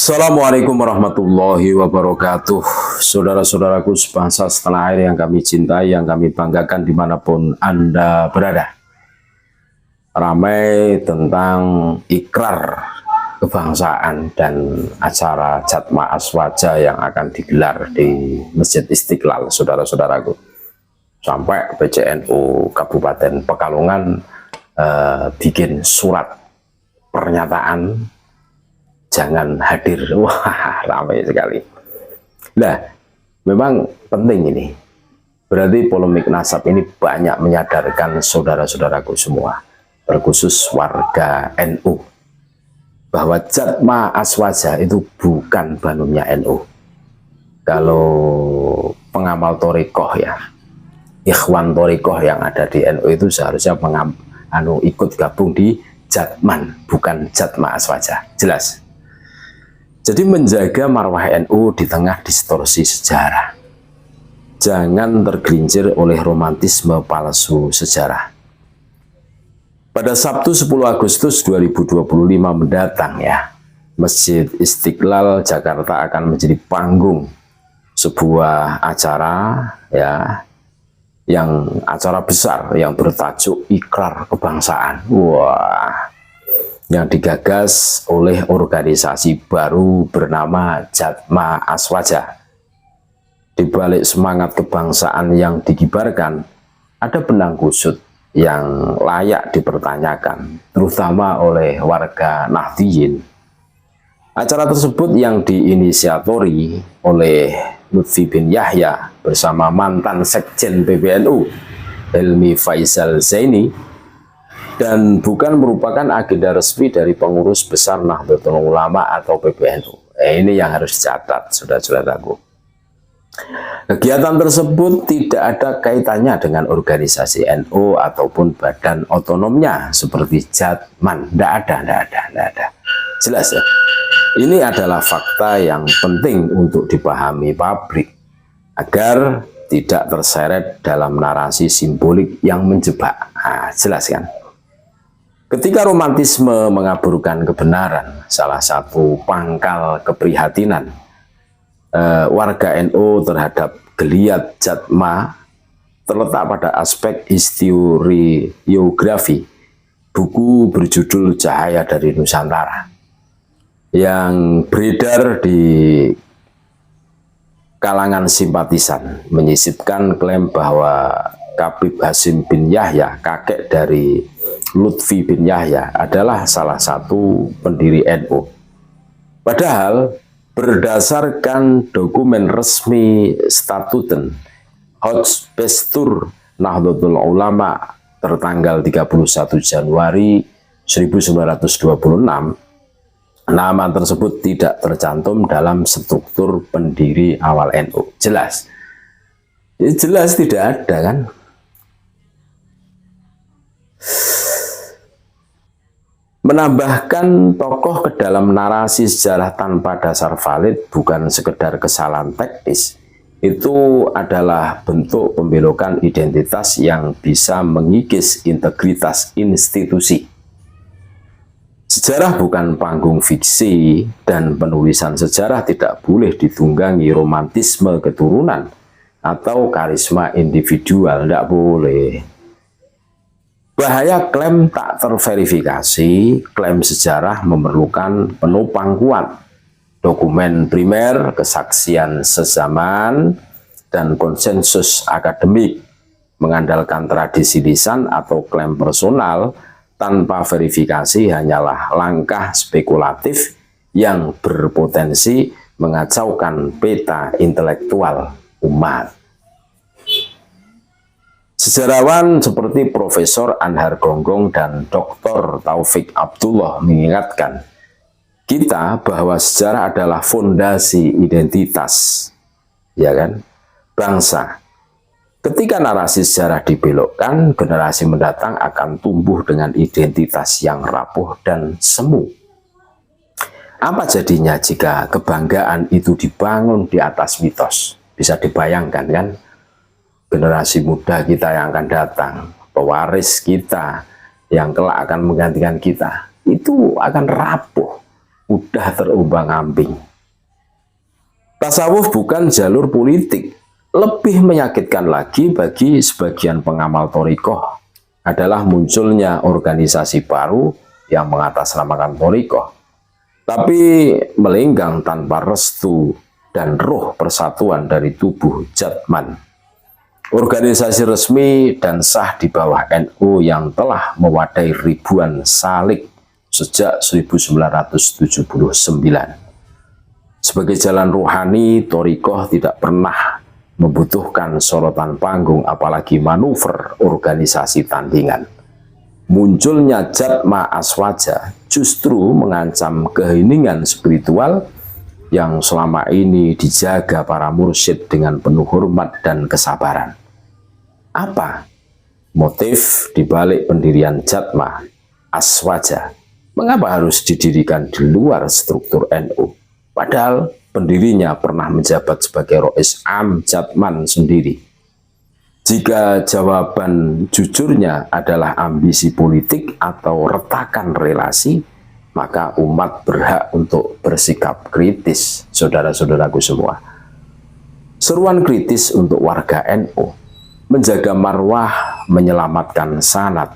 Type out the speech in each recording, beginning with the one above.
Assalamualaikum warahmatullahi wabarakatuh. Saudara-saudaraku sebangsa setanah air yang kami cintai, yang kami banggakan dimanapun Anda berada. Ramai tentang ikrar kebangsaan dan acara Jatma Aswaja yang akan digelar di Masjid Istiqlal, saudara-saudaraku. Sampai PCNU Kabupaten Pekalongan bikin surat pernyataan jangan hadir. Wah, ramai sekali. Nah, memang penting ini. Berarti polemik nasab ini banyak menyadarkan saudara-saudaraku semua, terkhusus warga NU, bahwa Jatma Aswaja itu bukan banumnya NU. Kalau pengamal Thorikoh ya, ikhwan Thorikoh yang ada di NU itu seharusnya ikut gabung di Jatman, bukan Jatma Aswaja. Jelas. Jadi menjaga marwah NU di tengah distorsi sejarah. Jangan tergelincir oleh romantisme palsu sejarah. Pada Sabtu 10 Agustus 2025 mendatang ya, Masjid Istiqlal Jakarta akan menjadi panggung sebuah acara ya, yang acara besar yang bertajuk Ikrar Kebangsaan. Wah, yang digagas oleh organisasi baru bernama Jatma Aswaja. Di balik semangat kebangsaan yang digibarkan, ada benang kusut yang layak dipertanyakan, terutama oleh warga Nahdliyin. Acara tersebut yang diinisiatori oleh Lutfi bin Yahya bersama mantan Sekjen PBNU, Helmi Faisal Zaini, dan bukan merupakan agenda resmi dari pengurus besar Nahdlatul Ulama atau PBNU. Ini yang harus dicatat, saudara-saudaraku. Kegiatan tersebut tidak ada kaitannya dengan organisasi NU ataupun badan otonomnya seperti Jatman. Tidak ada. Jelas ya. Ini adalah fakta yang penting untuk dipahami publik agar tidak terseret dalam narasi simbolik yang menjebak. Nah, jelas kan? Ketika romantisme mengaburkan kebenaran, salah satu pangkal keprihatinan warga NU terhadap geliat Jatma terletak pada aspek historiografi buku berjudul Cahaya dari Nusantara yang beredar di kalangan simpatisan, menyisipkan klaim bahwa Habib Hasyim bin Yahya, kakek dari Lutfi bin Yahya, adalah salah satu pendiri NU. Padahal berdasarkan dokumen resmi statuten Hotspestur Nahdlatul Ulama tertanggal 31 Januari 1926, nama tersebut tidak tercantum dalam struktur pendiri awal NU. Jelas. Ya, jelas tidak ada kan? Menambahkan tokoh ke dalam narasi sejarah tanpa dasar valid bukan sekedar kesalahan teknis. Itu adalah bentuk pembelokan identitas yang bisa mengikis integritas institusi. Sejarah bukan panggung fiksi, dan penulisan sejarah tidak boleh ditunggangi romantisme keturunan atau karisma individual. Tidak boleh. Bahaya klaim tak terverifikasi. Klaim sejarah memerlukan penopang kuat, dokumen primer, kesaksian sezaman, dan konsensus akademik. Mengandalkan tradisi lisan atau klaim personal tanpa verifikasi hanyalah langkah spekulatif yang berpotensi mengacaukan peta intelektual umat. Sejarawan seperti Profesor Anhar Gonggong dan Dr. Taufik Abdullah mengingatkan kita bahwa sejarah adalah fondasi identitas, ya kan, bangsa. Ketika narasi sejarah dibelokkan, generasi mendatang akan tumbuh dengan identitas yang rapuh dan semu. Apa jadinya jika kebanggaan itu dibangun di atas mitos? Bisa dibayangkan kan? Generasi muda kita yang akan datang, pewaris kita yang kelak akan menggantikan kita, itu akan rapuh udah terumbang-ambing. Tasawuf bukan jalur politik. Lebih menyakitkan lagi bagi sebagian pengamal thariqah adalah munculnya organisasi baru yang mengatasnamakan thariqah, tapi melenggang tanpa restu dan roh persatuan dari tubuh Jatman. Organisasi resmi dan sah di bawah NU yang telah mewadai ribuan salik sejak 1979. Sebagai jalan ruhani, thariqah tidak pernah membutuhkan sorotan panggung apalagi manuver organisasi tandingan. Munculnya Jatma Aswaja justru mengancam keheningan spiritual yang selama ini dijaga para mursyid dengan penuh hormat dan kesabaran. Apa motif dibalik pendirian Jatma Aswaja? Mengapa harus didirikan di luar struktur NU? Padahal pendirinya pernah menjabat sebagai Rois Am Jatman sendiri. Jika jawaban jujurnya adalah ambisi politik atau retakan relasi, maka umat berhak untuk bersikap kritis, saudara-saudaraku semua. Seruan kritis untuk warga NU, menjaga marwah, menyelamatkan sanad.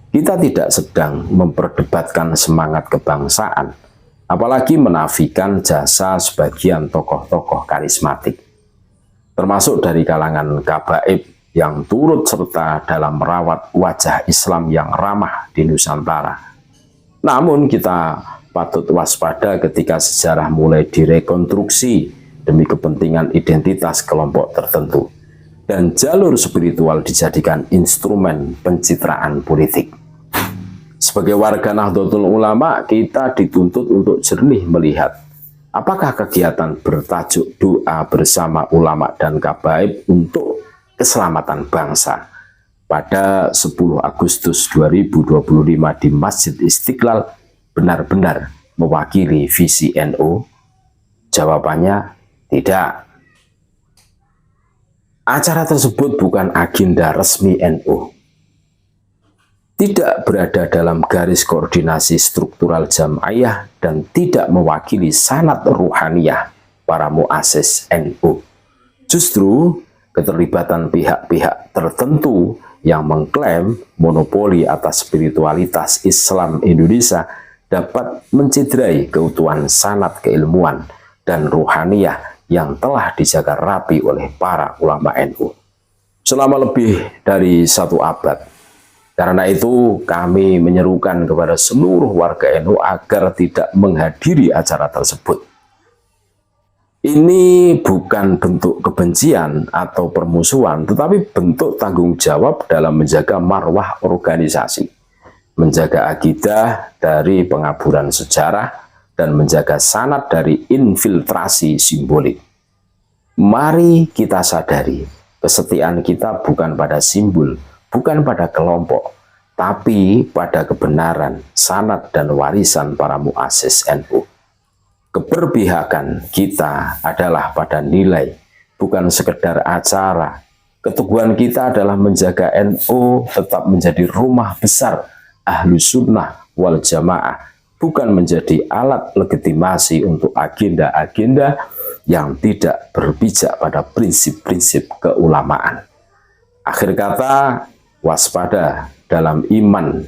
Kita tidak sedang memperdebatkan semangat kebangsaan, apalagi menafikan jasa sebagian tokoh-tokoh karismatik, termasuk dari kalangan kabaib yang turut serta dalam merawat wajah Islam yang ramah di Nusantara. Namun kita patut waspada ketika sejarah mulai direkonstruksi demi kepentingan identitas kelompok tertentu dan jalur spiritual dijadikan instrumen pencitraan politik. Sebagai warga Nahdlatul Ulama, kita dituntut untuk jernih melihat apakah kegiatan bertajuk doa bersama ulama dan kabaib untuk keselamatan bangsa pada 10 Agustus 2025 di Masjid Istiqlal benar-benar mewakili visi NU? Jawabannya tidak. Acara tersebut bukan agenda resmi NU. Tidak berada dalam garis koordinasi struktural jamaiyah dan tidak mewakili sanad ruhaniyah para muassis NU. Justru keterlibatan pihak-pihak tertentu yang mengklaim monopoli atas spiritualitas Islam Indonesia dapat mencederai keutuhan sanad keilmuan dan ruhaniyah yang telah dijaga rapi oleh para ulama NU selama lebih dari 1 abad. Karena itu kami menyerukan kepada seluruh warga NU agar tidak menghadiri acara tersebut. Ini bukan bentuk kebencian atau permusuhan, tetapi bentuk tanggung jawab dalam menjaga marwah organisasi, menjaga akidah dari pengaburan sejarah, dan menjaga sanad dari infiltrasi simbolik. Mari kita sadari, kesetiaan kita bukan pada simbol, bukan pada kelompok, tapi pada kebenaran, sanad, dan warisan para muassis NU. Keberpihakan kita adalah pada nilai, bukan sekedar acara. Keteguhan kita adalah menjaga NU tetap menjadi rumah besar Ahlus Sunnah wal Jamaah, bukan menjadi alat legitimasi untuk agenda-agenda yang tidak berpijak pada prinsip-prinsip keulamaan. Akhir kata, waspada dalam iman,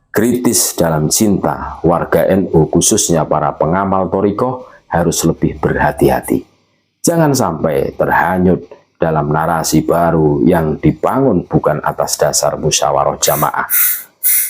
kritis dalam cinta. Warga NU khususnya para pengamal thariqah harus lebih berhati-hati. Jangan sampai terhanyut dalam narasi baru yang dibangun bukan atas dasar musyawarah jamaah,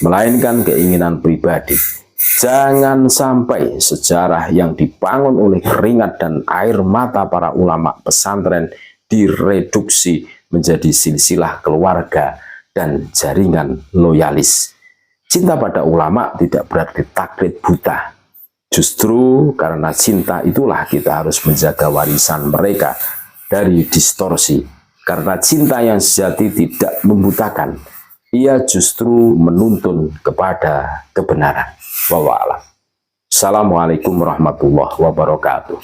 melainkan keinginan pribadi. Jangan sampai sejarah yang dibangun oleh keringat dan air mata para ulama pesantren direduksi menjadi silsilah keluarga dan jaringan loyalis. Cinta pada ulama tidak berarti taklid buta. Justru karena cinta itulah kita harus menjaga warisan mereka dari distorsi. Karena cinta yang sejati tidak membutakan, ia justru menuntun kepada kebenaran. Wallahu a'lam. Assalamualaikum warahmatullahi wabarakatuh.